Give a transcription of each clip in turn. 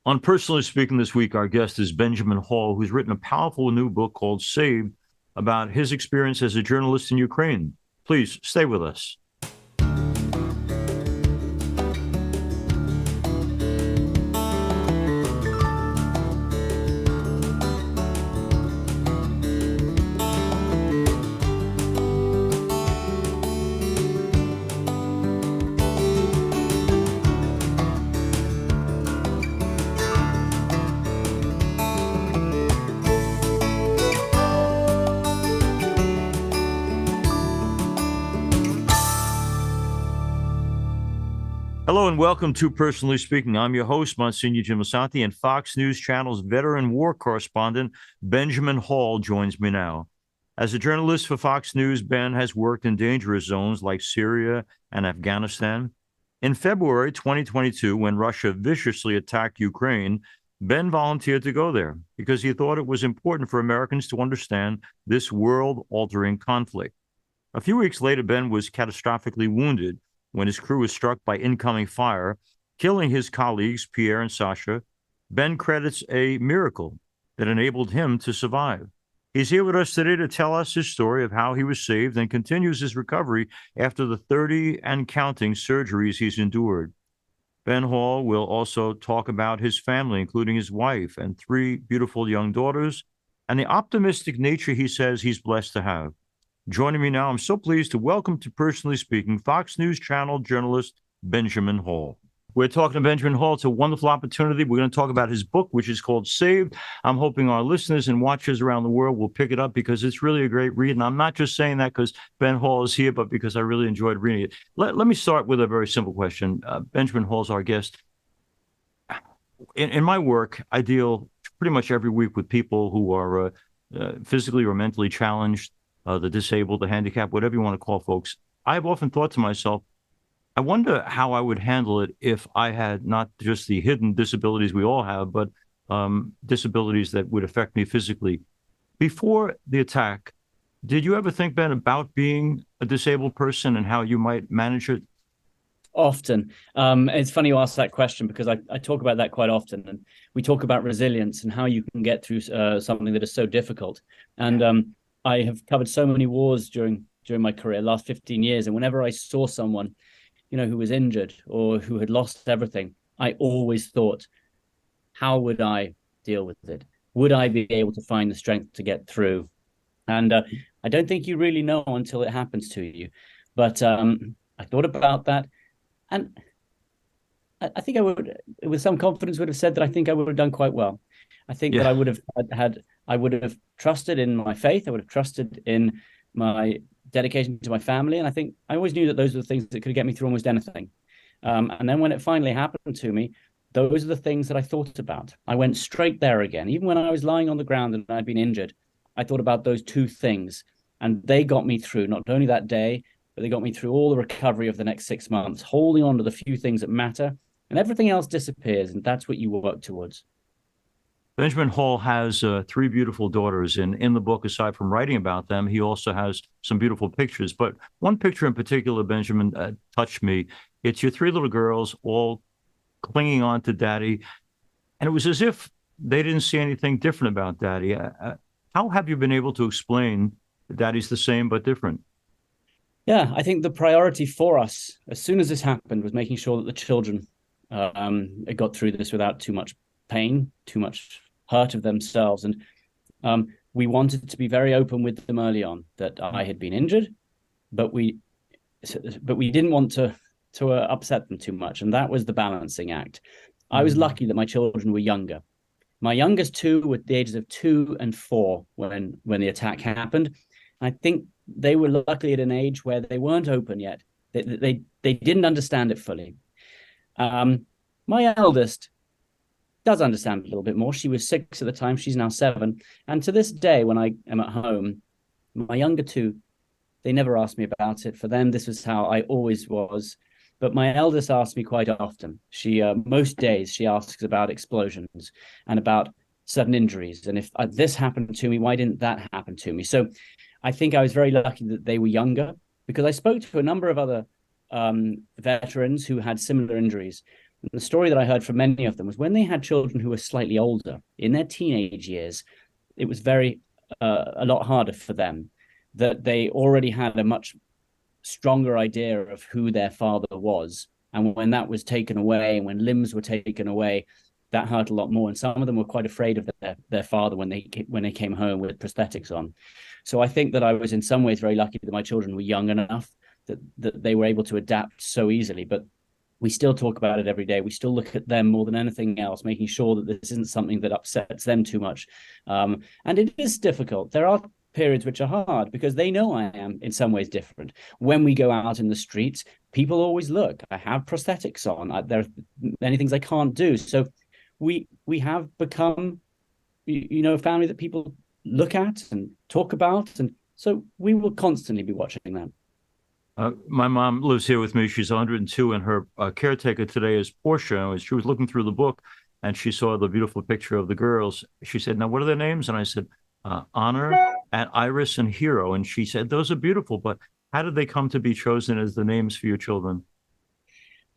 On Personally Speaking this week, our guest is Benjamin Hall, who's written a powerful new book called Saved about his experience as a journalist in Ukraine. Please stay with us. Hello and welcome to Personally Speaking. I'm your host, Msgr Jim Lisante, and Fox News Channel's veteran war correspondent, Benjamin Hall, joins me now. As a journalist for Fox News, Ben has worked in dangerous zones like Syria and Afghanistan. In February 2022, when Russia viciously attacked Ukraine, Ben volunteered to go there because he thought it was important for Americans to understand this world-altering conflict. A few weeks later, Ben was catastrophically wounded when his crew was struck by incoming fire, killing his colleagues, Pierre and Sasha. Ben credits a miracle that enabled him to survive. He's here with us today to tell us his story of how he was saved and continues his recovery after the 30 and counting surgeries he's endured. Ben Hall will also talk about his family, including his wife and three beautiful young daughters, and the optimistic nature he says he's blessed to have. Joining me now, I'm so pleased to welcome to Personally Speaking Fox News Channel journalist Benjamin Hall. We're talking to Benjamin Hall. It's a wonderful opportunity. We're going to talk about his book, which is called Saved. I'm hoping our listeners and watchers around the world will pick it up because it's really a great read. And I'm not just saying that because Ben Hall is here, but because I really enjoyed reading it. Let me start with a very simple question. Benjamin Hall's our guest. In my work, I deal pretty much every week with people who are physically or mentally challenged, the disabled, the handicapped, whatever you want to call folks. I've often thought to myself, I wonder how I would handle it if I had not just the hidden disabilities we all have, but disabilities that would affect me physically. Before the attack, did you ever think, Ben, about being a disabled person and how you might manage it? Often. It's funny you ask that question because I talk about that quite often. And we talk about resilience and how you can get through something that is so difficult. And I have covered so many wars during my career, last 15 years. And whenever I saw someone, who was injured or who had lost everything, I always thought, how would I deal with it? Would I be able to find the strength to get through? And I don't think you really know until it happens to you. But I thought about that. And I think I would, with some confidence, would have said that I think I would have done quite well. I think that I would have I would have trusted in my faith. I would have trusted in my dedication to my family. And I think I always knew that those were the things that could get me through almost anything. And then when it finally happened to me, those are the things that I thought about. I went straight there again. Even when I was lying on the ground and I'd been injured, I thought about those two things. And they got me through not only that day, but they got me through all the recovery of the next 6 months, holding on to the few things that matter, and everything else disappears. And that's what you work towards. Benjamin Hall has three beautiful daughters, and in the book, aside from writing about them, he also has some beautiful pictures. But one picture in particular, Benjamin, touched me. It's your three little girls all clinging on to Daddy, and it was as if they didn't see anything different about Daddy. How have you been able to explain that Daddy's the same but different? Yeah, I think the priority for us, as soon as this happened, was making sure that the children got through this without too much pain, too much hurt of themselves. And we wanted to be very open with them early on that I had been injured, but we didn't want to upset them too much. And that was the balancing act. I was lucky that my children were younger. My youngest two were the ages of 2 and 4 when the attack happened. I think they were luckily at an age where they weren't open yet. They didn't understand it fully. My eldest does understand a little bit more. She was 6 at the time. She's now 7. And to this day, when I am at home, my younger two, they never asked me about it. For them, this was how I always was. But my eldest asks me quite often. She most days she asks about explosions and about certain injuries. And if this happened to me, why didn't that happen to me? So I think I was very lucky that they were younger, because I spoke to a number of other veterans who had similar injuries. And the story that I heard from many of them was when they had children who were slightly older, in their teenage years, it was a lot harder for them, that they already had a much stronger idea of who their father was. And when that was taken away, and when limbs were taken away, that hurt a lot more. And some of them were quite afraid of their father when they came home with prosthetics on. So I think that I was in some ways very lucky that my children were young enough that they were able to adapt so easily. But we still talk about it every day. We still look at them more than anything else, making sure that this isn't something that upsets them too much. And it is difficult. There are periods which are hard because they know I am in some ways different. When we go out in the streets, people always look. I have prosthetics on. There are many things I can't do. So we have become, a family that people look at and talk about. And so we will constantly be watching that. My mom lives here with me. She's 102, and her caretaker today is Portia. She was looking through the book, and she saw the beautiful picture of the girls. She said, "Now, what are their names?" And I said, "Honor, and Iris, and Hero." And she said, "Those are beautiful, but how did they come to be chosen as the names for your children?"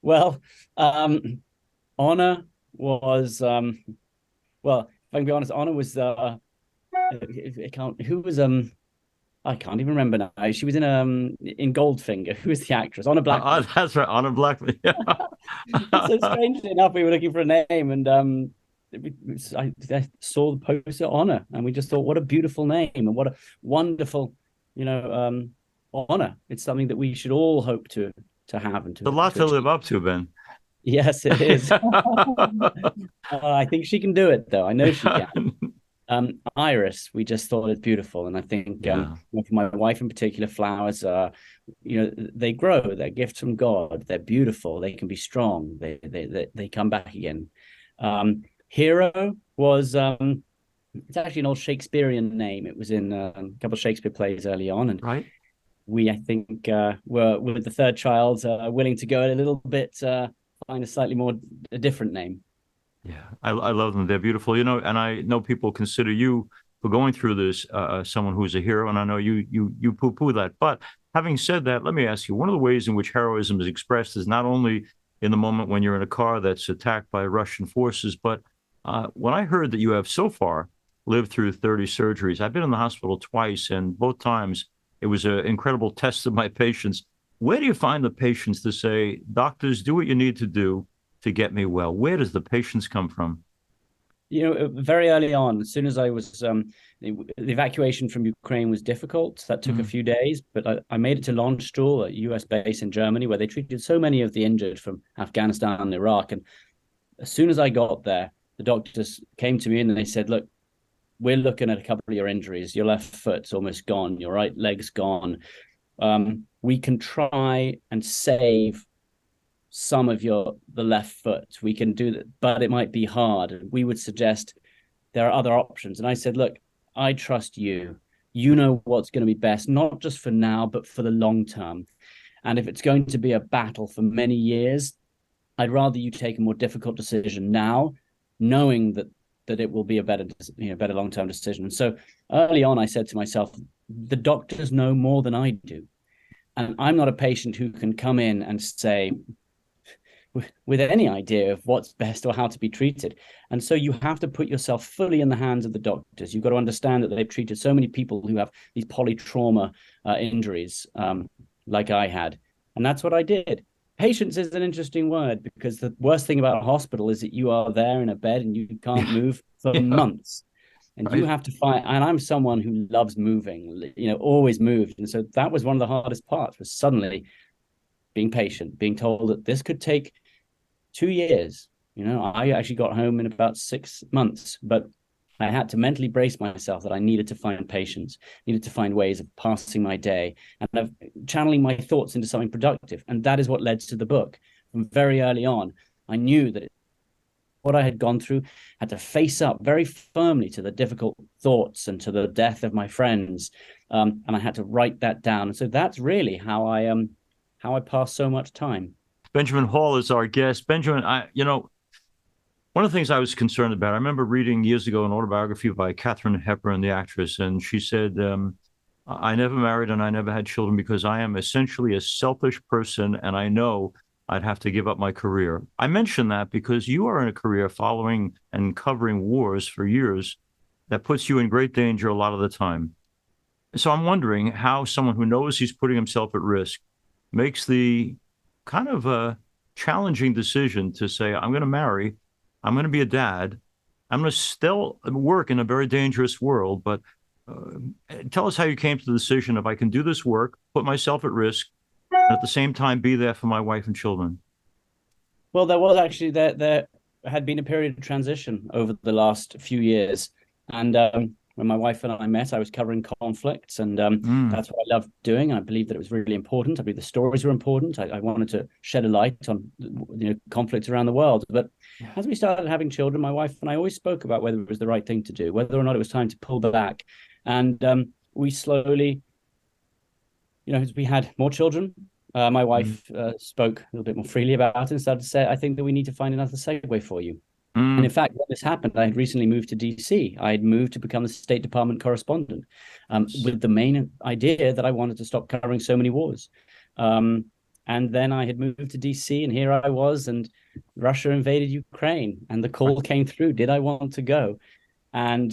Well, Honor was, well, if I can be honest, Honor was, I can't even remember now. She was in Goldfinger. Who was the actress? Honor Blackman. That's right, Honor Blackman. So strangely enough, we were looking for a name, and I saw the poster Honor, and we just thought, what a beautiful name, and what a wonderful, honor. It's something that we should all hope to have and to. A lot to live up to, Ben. Yes, it is. I think she can do it, though. I know she can. Iris, we just thought it's beautiful, and I think for my wife in particular, flowers are, they grow. They're gifts from God. They're beautiful. They can be strong. They come back again. Hero was it's actually an old Shakespearean name. It was in a couple of Shakespeare plays early on, and right. We, I think, were with the third child willing to go a little bit, find a slightly more a different name. Yeah, I love them. They're beautiful, and I know people consider you, for going through this, someone who's a hero, and I know you poo-poo that. But having said that, let me ask you, one of the ways in which heroism is expressed is not only in the moment when you're in a car that's attacked by Russian forces, but when I heard that you have so far lived through 30 surgeries, I've been in the hospital twice, and both times it was an incredible test of my patience. Where do you find the patience to say, doctors, do what you need to do to get me well? Where does the patience come from? Very early on, as soon as I was, the evacuation from Ukraine was difficult. That took a few days, but I made it to Landstuhl, a US base in Germany, where they treated so many of the injured from Afghanistan and Iraq. And as soon as I got there, the doctors came to me and they said, look, we're looking at a couple of your injuries. Your left foot's almost gone. Your right leg's gone. We can try and save some of the left foot. We can do that, but it might be hard. We would suggest there are other options. And I said, look, I trust you. You know what's going to be best, not just for now, but for the long term. And if it's going to be a battle for many years, I'd rather you take a more difficult decision now, knowing that it will be a better long-term decision. And so early on, I said to myself, the doctors know more than I do. And I'm not a patient who can come in and say, with any idea of what's best or how to be treated. And so you have to put yourself fully in the hands of the doctors. You've got to understand that they've treated so many people who have these polytrauma injuries like I had. And that's what I did. Patience is an interesting word, because the worst thing about a hospital is that you are there in a bed and you can't move for months. And you have to find, and I'm someone who loves moving, always moved. And so that was one of the hardest parts, was suddenly being patient, being told that this could take 2 years. I actually got home in about 6 months, but I had to mentally brace myself that I needed to find patience, needed to find ways of passing my day and of channeling my thoughts into something productive. And that is what led to the book. From very early on, I knew that what I had gone through, had to face up very firmly to the difficult thoughts and to the death of my friends. And I had to write that down. And so that's really how I passed so much time. Benjamin Hall is our guest. Benjamin, one of the things I was concerned about, I remember reading years ago an autobiography by Katharine Hepburn, the actress, and she said, I never married and I never had children because I am essentially a selfish person, and I know I'd have to give up my career. I mention that because you are in a career following and covering wars for years that puts you in great danger a lot of the time. So I'm wondering how someone who knows he's putting himself at risk makes the kind of a challenging decision to say, I'm going to marry, I'm going to be a dad, I'm going to still work in a very dangerous world. But uh, tell us how you came to the decision of I can do this work, put myself at risk, and at the same time be there for my wife and children. Well, there was actually there had been a period of transition over the last few years, and when my wife and I met, I was covering conflicts, and Mm, that's what I loved doing. And I believed that it was really important. I believe the stories were important. I wanted to shed a light on conflicts around the world. But yeah. as we started having children, my wife and I always spoke about whether it was the right thing to do, whether or not it was time to pull back, and we slowly, as we had more children, my Mm, wife spoke a little bit more freely about it and started to say, I think that we need to find another segue for you. And in mm, fact, when this happened, I had recently moved to DC. I had moved to become the State Department correspondent with the main idea that I wanted to stop covering so many wars. Um, and then I had moved to DC, and here I was, and Russia invaded Ukraine, and the call came through. Did I want to go? And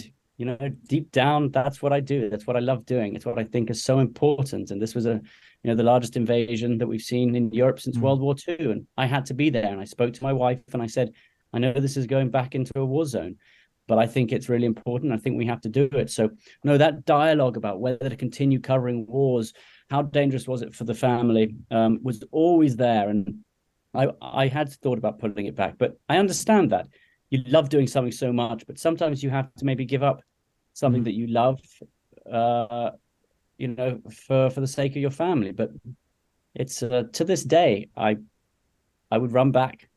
deep down, that's what I do. That's what I love doing. It's what I think is so important. And this was the largest invasion that we've seen in Europe since mm. World War II. And I had to be there. And I spoke to my wife and I said, I know this is going back into a war zone, but I think it's really important. I think we have to do it. So, no, that dialogue about whether to continue covering wars, how dangerous was it for the family, was always there. And I had thought about putting it back, but I understand that you love doing something so much, but sometimes you have to maybe give up something Mm. that you love, uh, for the sake of your family. But it's to this day, I would run back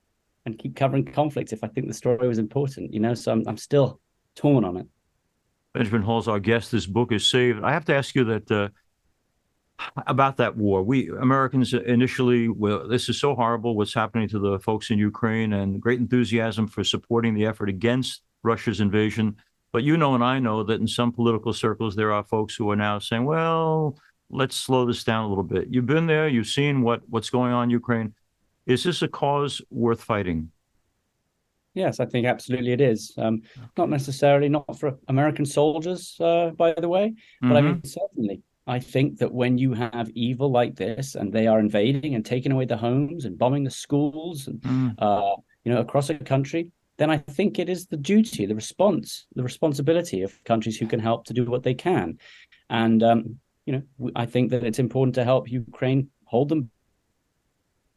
and keep covering conflicts if I think the story was important. So I'm still torn on it. Benjamin Hall's our guest. This book is saved. I have to ask you that about that war. We Americans initially, well, this is so horrible what's happening to the folks in Ukraine, and great enthusiasm for supporting the effort against Russia's invasion. But you know, and I know that in some political circles, there are folks who are now saying, well, let's slow this down a little bit. You've been there, you've seen what's going on in Ukraine. Is this a cause worth fighting? Yes, I think absolutely it is. Not necessarily not for American soldiers, by the way, but I mean, Mm-hmm. certainly. I think that when you have evil like this and they are invading and taking away the homes and bombing the schools and Mm. across a country, then I think it is the duty, the responsibility of countries who can help to do what they can. And I think that it's important to help Ukraine hold them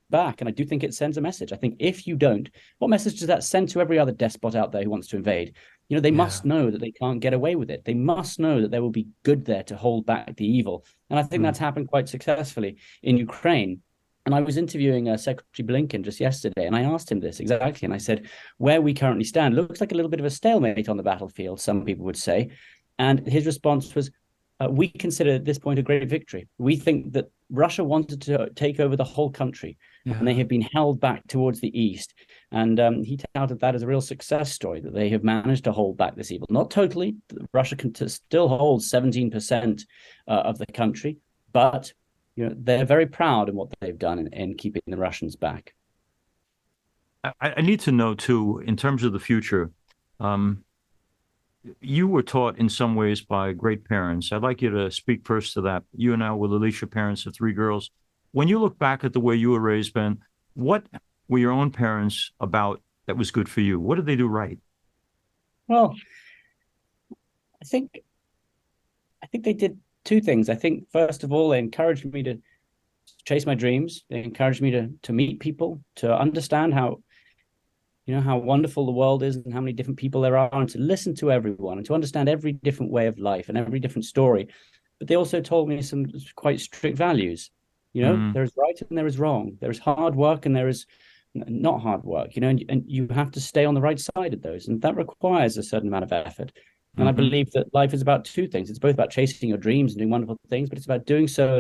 back. And I do think it sends a message. I think if you don't, what message does that send to every other despot out there who wants to invade? They Yeah. must know that they can't get away with it. They must know that there will be good there to hold back the evil. And I think Mm. that's happened quite successfully in Ukraine. And I was interviewing Secretary Blinken just yesterday, and I asked him this exactly. And I said, where we currently stand looks like a little bit of a stalemate on the battlefield, some people would say. And his response was, we consider at this point a great victory. We think that Russia wanted to take over the whole country, and they Yeah. have been held back towards the east. And he touted that as a real success story, that they have managed to hold back this evil. Not totally. Russia can still hold 17% of the country, but they're very proud of what they've done in keeping the Russians back. I need to know too, in terms of the future. Um, you were taught in some ways by great parents. I'd like you to speak first to that. You and I were Alicia parents of three girls. When you look back at the way you were raised, Ben, what were your own parents about that was good for you? What did they do right? Well, I think I think they did two things. I think first of all, they encouraged me to chase my dreams. They encouraged me to meet people, to understand how wonderful the world is and how many different people there are, and to listen to everyone and to understand every different way of life and every different story. But they also told me some quite strict values. Mm, There is right and there is wrong. There is hard work and there is not hard work, and you have to stay on the right side of those. And that requires a certain amount of effort. And I mm-hmm, believe that life is about two things. It's both about chasing your dreams and doing wonderful things, but it's about doing so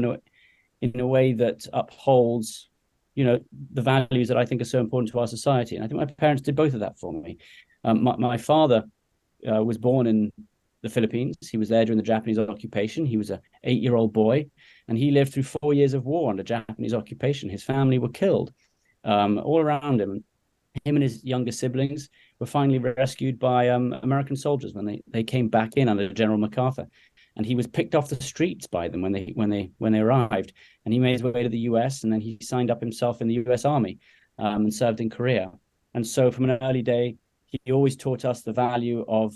in a way that upholds, the values that I think are so important to our society. And I think my parents did both of that for me. My father was born in the Philippines. He was there during the Japanese occupation. He was an 8-year-old boy, and he lived through 4 years of war under Japanese occupation. His family were killed. all around him. Him and his younger siblings were finally rescued by American soldiers when they came back in under General MacArthur, and he was picked off the streets by them when they arrived, and he made his way to the U.S. and then he signed up himself in the U.S. Army and served in Korea. And so from an early day, he always taught us the value of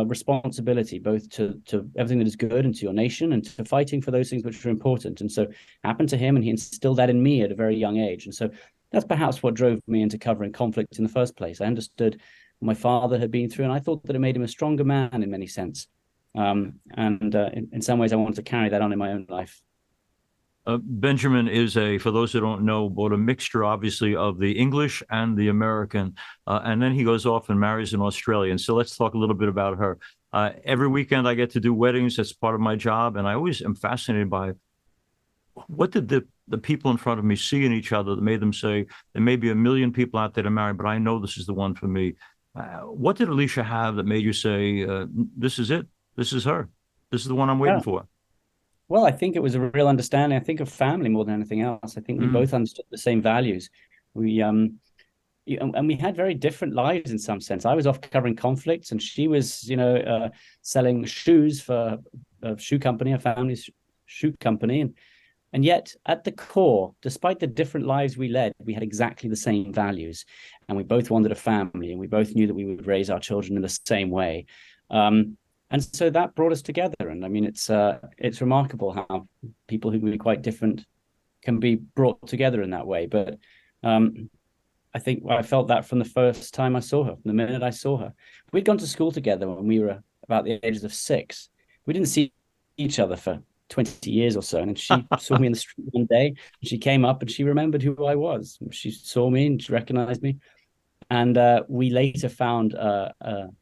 responsibility, both to everything that is good and to your nation and to fighting for those things which are important. And so happened to him, and he instilled that in me at a very young age. And so that's perhaps what drove me into covering conflict in the first place. I understood what my father had been through, and I thought that it made him a stronger man in many sense. In some ways, I wanted to carry that on in my own life. Benjamin is for those who don't know, both a mixture, obviously, of the English and the American. And then he goes off and marries an Australian. So let's talk a little bit about her. Every weekend I get to do weddings. That's part of my job. And I always am fascinated by what did the people in front of me see in each other that made them say, there may be a million people out there to marry, but I know this is the one for me. What did Alicia have that made you say, this is it? This is her. This is the one I'm waiting for? Well, I think it was a real understanding. I think of family more than anything else. I think we both understood the same values. And we had very different lives in some sense. I was off covering conflicts, and she was, selling shoes for a shoe company, a family's shoe company. And yet, at the core, despite the different lives we led, we had exactly the same values. And we both wanted a family, and we both knew that we would raise our children in the same way. And so that brought us together. And I mean, it's remarkable how people who can be quite different can be brought together in that way. But I think I felt that from the first time I saw her, from the minute I saw her. We'd gone to school together when we were about the ages of 6. We didn't see each other for 20 years or so. And she saw me in the street one day, and she came up and she remembered who I was. She saw me and she recognized me. And we later found a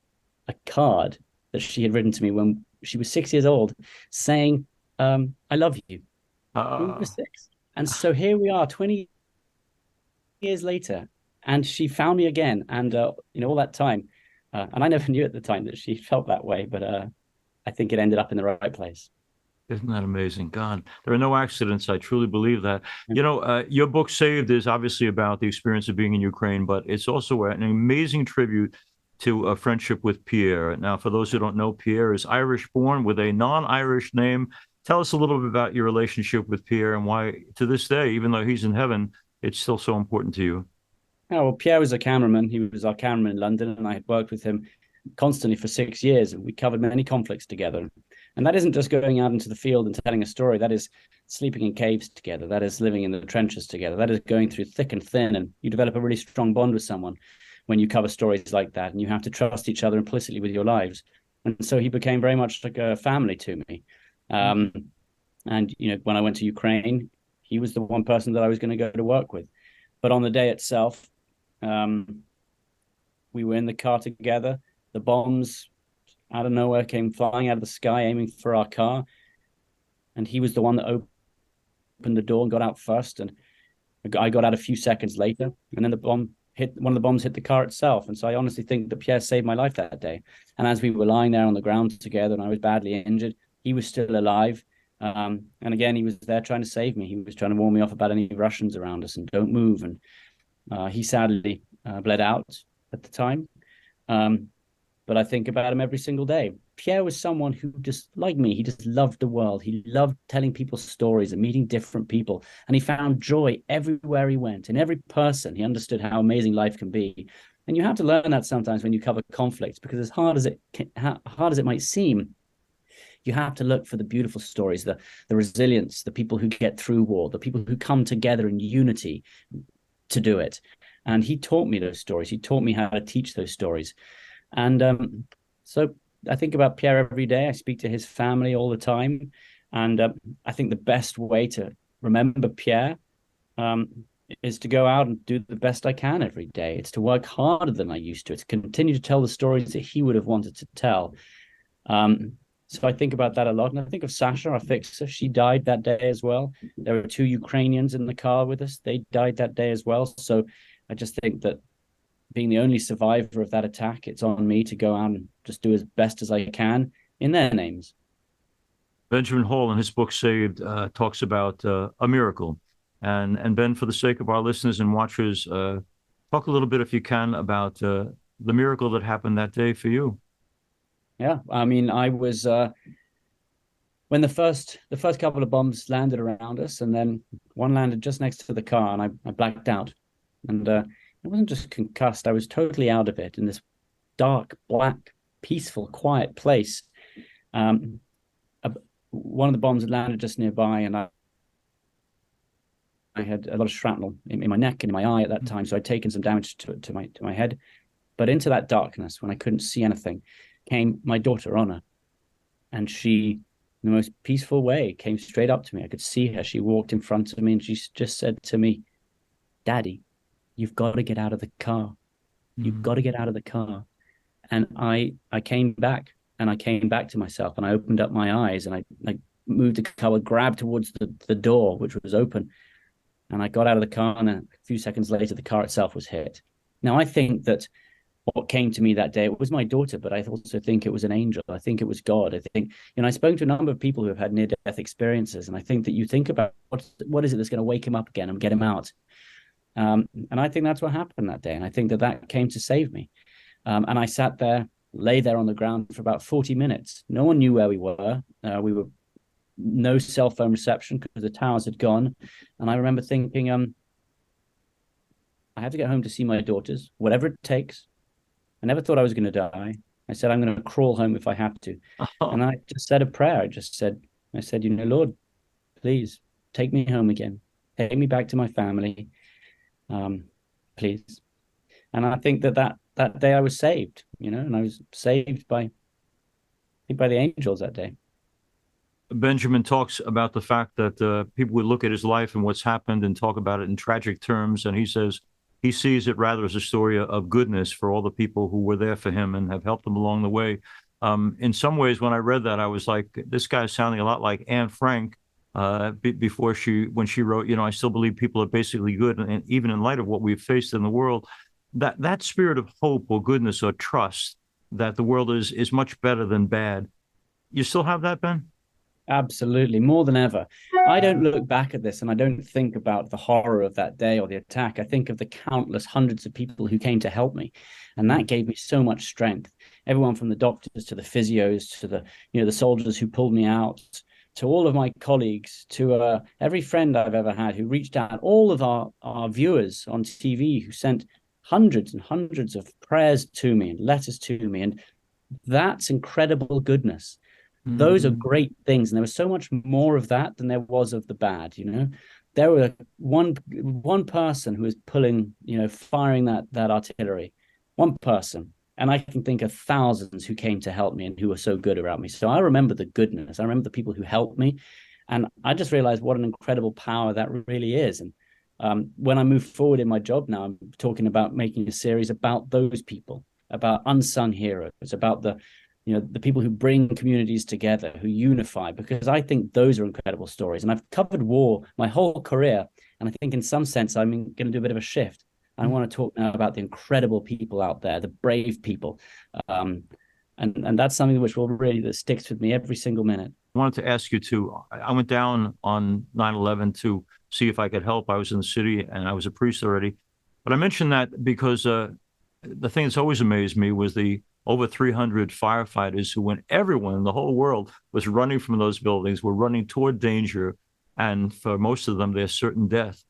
card that she had written to me when she was 6 years old, saying, I love you. We were 6. And so here we are 20 years later, and she found me again. And, all that time, and I never knew at the time that she felt that way, but I think it ended up in the right place. Isn't that amazing? God, there are no accidents. I truly believe that. Your book Saved is obviously about the experience of being in Ukraine, but it's also an amazing tribute to a friendship with Pierre. Now, for those who don't know, Pierre is Irish-born with a non-Irish name. Tell us a little bit about your relationship with Pierre and why, to this day, even though he's in heaven, it's still so important to you. Oh, well, Pierre was a cameraman. He was our cameraman in London, and I had worked with him constantly for 6 years, and we covered many conflicts together. And that isn't just going out into the field and telling a story. That is sleeping in caves together. That is living in the trenches together. That is going through thick and thin, and you develop a really strong bond with someone when you cover stories like that, and you have to trust each other implicitly with your lives. And so he became very much like a family to me. And, when I went to Ukraine, he was the one person that I was going to go to work with. But on the day itself, we were in the car together. The bombs out of nowhere came flying out of the sky, aiming for our car. And he was the one that opened the door and got out first. And I got out a few seconds later. And then one of the bombs hit the car itself. And so I honestly think that Pierre saved my life that day. And as we were lying there on the ground together and I was badly injured, he was still alive. And again, he was there trying to save me. He was trying to warn me off about any Russians around us and don't move. And he sadly bled out at the time. But I think about him every single day. Pierre was someone who just, like me, he just loved the world. He loved telling people stories and meeting different people. And he found joy everywhere he went. In every person, he understood how amazing life can be. And you have to learn that sometimes when you cover conflicts, because as hard as it might seem, you have to look for the beautiful stories, the resilience, the people who get through war, the people who come together in unity to do it. And he taught me those stories. He taught me how to teach those stories. And so I think about Pierre every day. I speak to his family all the time. And I think the best way to remember Pierre is to go out and do the best I can every day. It's to work harder than I used to. It's to continue to tell the stories that he would have wanted to tell. So I think about that a lot. And I think of Sasha, our fixer. She died that day as well. There were 2 Ukrainians in the car with us. They died that day as well. So I just think that being the only survivor of that attack, it's on me to go out and just do as best as I can in their names. Benjamin Hall, in his book Saved, talks about a miracle. And Ben, for the sake of our listeners and watchers, talk a little bit, if you can, about the miracle that happened that day for you. Yeah, I mean, I was when the first couple of bombs landed around us, and then one landed just next to the car, and I blacked out, and I wasn't just concussed; I was totally out of it in this dark, black, peaceful, quiet place. Um, One of the bombs had landed just nearby, and I had a lot of shrapnel in my neck and in my eye at that time, so I'd taken some damage to my head. But into that darkness, when I couldn't see anything, came my daughter Honor, and she, in the most peaceful way, came straight up to me. I could see her. She walked in front of me, and she just said to me, "Daddy, you've got to get out of the car. You've got to get out of the car." And I came back, and I came back to myself, and I opened up my eyes, and I moved the car, I grabbed towards the door, which was open, and I got out of the car, and a few seconds later, the car itself was hit. Now, I think that what came to me that day, it was my daughter, but I also think it was an angel. I think it was God. I think, I spoke to a number of people who have had near-death experiences, and I think that you think about what is it that's going to wake him up again and get him out. And I think that's what happened that day, and I think that came to save me. And I sat there, lay there on the ground for about 40 minutes. No one knew where we were. We were no cell phone reception because the towers had gone. And I remember thinking, I have to get home to see my daughters, whatever it takes. I never thought I was going to die. I said, I'm going to crawl home if I have to. Oh. And I just said a prayer. I said, Lord, please take me home again. Take me back to my family. Please. And I think that day I was saved, and I was saved by the angels that day. Benjamin talks about the fact that people would look at his life and what's happened and talk about it in tragic terms. And he says he sees it rather as a story of goodness for all the people who were there for him and have helped him along the way. In some ways, when I read that, I was like, this guy's sounding a lot like Anne Frank when she wrote, I still believe people are basically good. And even in light of what we've faced in the world, that spirit of hope or goodness or trust that the world is much better than bad. You still have that, Ben? Absolutely, more than ever. I don't look back at this and I don't think about the horror of that day or the attack. I think of the countless hundreds of people who came to help me, and that gave me so much strength. Everyone from the doctors to the physios to the soldiers who pulled me out, to all of my colleagues, to every friend I've ever had who reached out, all of our viewers on TV who sent hundreds and hundreds of prayers to me and letters to me, and that's incredible goodness. Those are great things, and there was so much more of that than there was of the bad. There were one person who was pulling, firing that artillery, one person, and I can think of thousands who came to help me and who were so good around me. So I remember the goodness. I remember the people who helped me, and I just realized what an incredible power that really is. And when I move forward in my job now, I'm talking about making a series about those people, about unsung heroes, about the people who bring communities together, who unify, because I think those are incredible stories. And I've covered war my whole career, and I think in some sense I'm going to do a bit of a shift. I want to talk now about the incredible people out there, the brave people, and that's something which that sticks with me every single minute. I wanted to ask you too. I went down on 9/11 to see if I could help. I was in the city and I was a priest already, but I mentioned that because the thing that's always amazed me was the over 300 firefighters who, when everyone in the whole world was running from those buildings, were running toward danger, and for most of them, their certain death.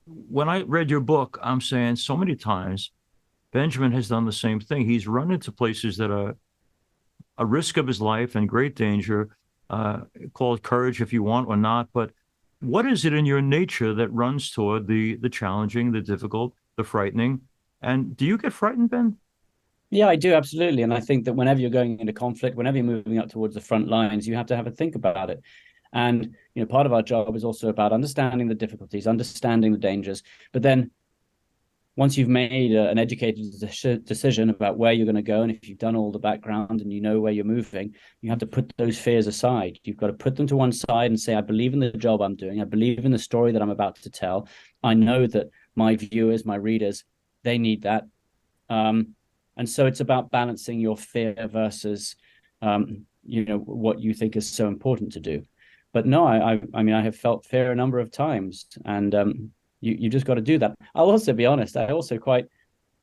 When I read your book, I'm saying so many times, Benjamin has done the same thing. He's run into places that are a risk of his life and great danger, call it courage if you want or not. But what is it in your nature that runs toward the challenging, the difficult, the frightening? And do you get frightened, Ben? Yeah, I do, absolutely. And I think that whenever you're going into conflict, whenever you're moving up towards the front lines, you have to have a think about it. And, part of our job is also about understanding the difficulties, understanding the dangers. But then once you've made an educated decision about where you're going to go, and if you've done all the background and you know where you're moving, you have to put those fears aside. You've got to put them to one side and say, I believe in the job I'm doing. I believe in the story that I'm about to tell. I know that my viewers, my readers, they need that. And so it's about balancing your fear versus, what you think is so important to do. But no, I mean, I have felt fear a number of times, and you just got to do that. I'll also be honest. I also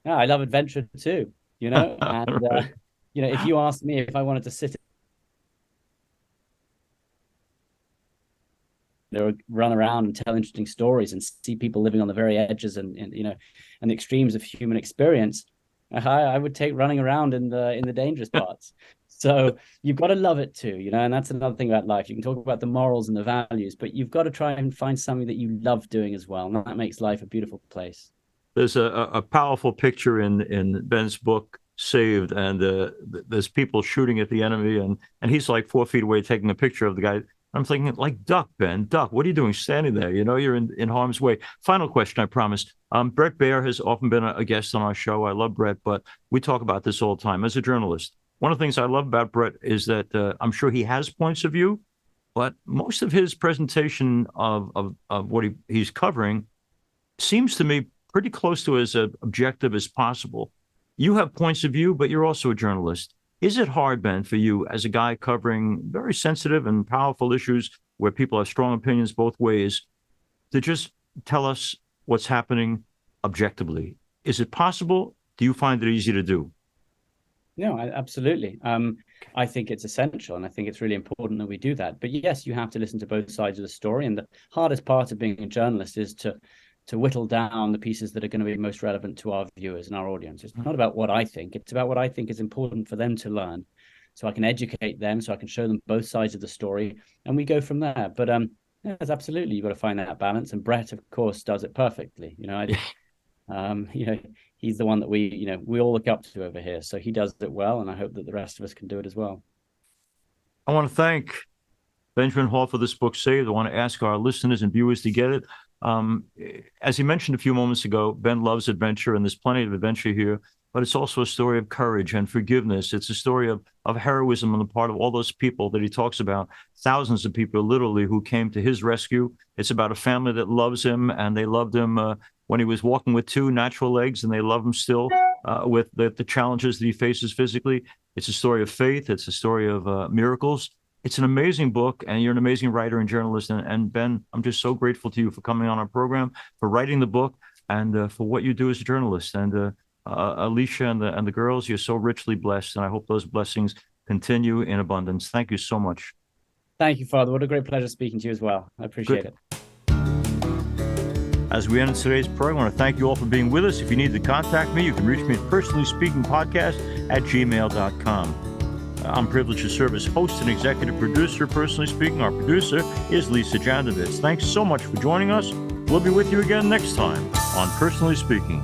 yeah, I love adventure too, and Right. if you asked me if I wanted to sit there or run around and tell interesting stories and see people living on the very edges and the extremes of human experience, I would take running around in the dangerous parts. So you've got to love it too, and that's another thing about life. You can talk about the morals and the values, but you've got to try and find something that you love doing as well, and that makes life a beautiful place. There's a powerful picture in Ben's book, Saved, and there's people shooting at the enemy, and he's like 4 feet away taking a picture of the guy. I'm thinking, like, duck, Ben, duck. What are you doing standing there? You're in harm's way. Final question, I promise. Brett Baer has often been a guest on our show. I love Brett, but we talk about this all the time. As a journalist, one of the things I love about Brett is that I'm sure he has points of view, but most of his presentation of what he's covering seems to me pretty close to as objective as possible. You have points of view, but you're also a journalist. Is it hard, Ben, for you as a guy covering very sensitive and powerful issues where people have strong opinions both ways to just tell us what's happening objectively? Is it possible? Do you find it easy to do? No, absolutely. I think it's essential, and I think it's really important that we do that. But yes, you have to listen to both sides of the story. And the hardest part of being a journalist is to whittle down the pieces that are going to be most relevant to our viewers and our audience. It's not about what I think; it's about what I think is important for them to learn, so I can educate them, so I can show them both sides of the story, and we go from there. But yes, absolutely, you've got to find that balance. And Brett, of course, does it perfectly. He's the one that we all look up to over here. So he does it well, and I hope that the rest of us can do it as well. I want to thank Benjamin Hall for this book, Saved. I want to ask our listeners and viewers to get it. As he mentioned a few moments ago, Ben loves adventure, and there's plenty of adventure here, but it's also a story of courage and forgiveness. It's a story of heroism on the part of all those people that he talks about, thousands of people literally who came to his rescue. It's about a family that loves him, and they loved him when he was walking with two natural legs, and they love him still with the challenges that he faces physically. It's a story of faith. It's a story of miracles. It's an amazing book, and you're an amazing writer and journalist. And Ben, I'm just so grateful to you for coming on our program, for writing the book, and for what you do as a journalist. And Alicia and the girls, you're so richly blessed, and I hope those blessings continue in abundance. Thank you so much. Thank you, Father. What a great pleasure speaking to you as well. I appreciate it. As we end today's program, I want to thank you all for being with us. If you need to contact me, you can reach me at personallyspeakingpodcast@gmail.com. I'm privileged to serve as host and executive producer. Personally Speaking, our producer is Lisa Jandovitz. Thanks so much for joining us. We'll be with you again next time on Personally Speaking.